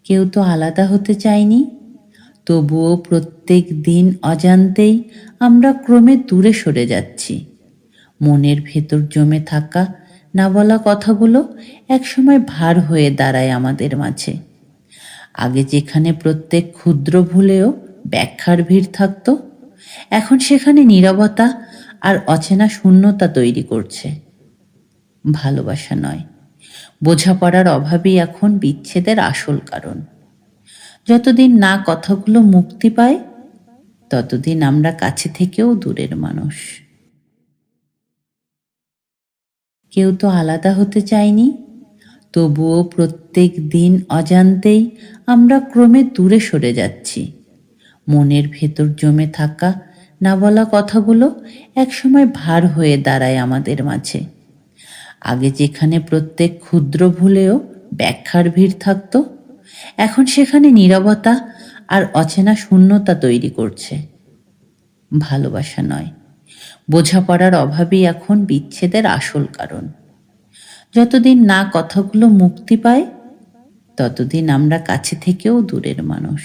কেউ তো আলাদা হতে চায়নি, তবুও প্রত্যেক দিন অজান্তেই আমরা ক্রমে দূরে সরে যাচ্ছি। মনের ভেতর জমে থাকা না বলা কথাগুলো একসময় ভার হয়ে দাঁড়ায় আমাদের মাঝে। আগে যেখানে প্রত্যেক ক্ষুদ্র ভুলেও ব্যাখ্যার ভিড় থাকত, এখন সেখানে নীরবতা আর অচেনা শূন্যতা তৈরি করছে। ভালোবাসা নয়, বোঝাপড়ার অভাবই এখন বিচ্ছেদের আসল কারণ। যতদিন না কথাগুলো মুক্তি পায়, ততদিন আমরা কাছে থেকেও দূরের মানুষ। কেউ তো আলাদা হতে চায়নি, তবুও প্রত্যেক দিন অজান্তেই আমরা ক্রমে দূরে সরে যাচ্ছি। মনের ভেতর জমে থাকা না বলা কথাগুলো একসময় ভার হয়ে দাঁড়ায় আমাদের মাঝে। আগে যেখানে প্রত্যেক ক্ষুদ্র ভুলেও ব্যাখ্যার ভিড় থাকত, এখন সেখানে নীরবতা আর অচেনা শূন্যতা তৈরি করছে। ভালোবাসা নয়, বোঝাপড়ার অভাবই এখন বিচ্ছেদের আসল কারণ। যতদিন না কথাগুলো মুক্তি পায়, ততদিন আমরা কাছে থেকেও দূরের মানুষ।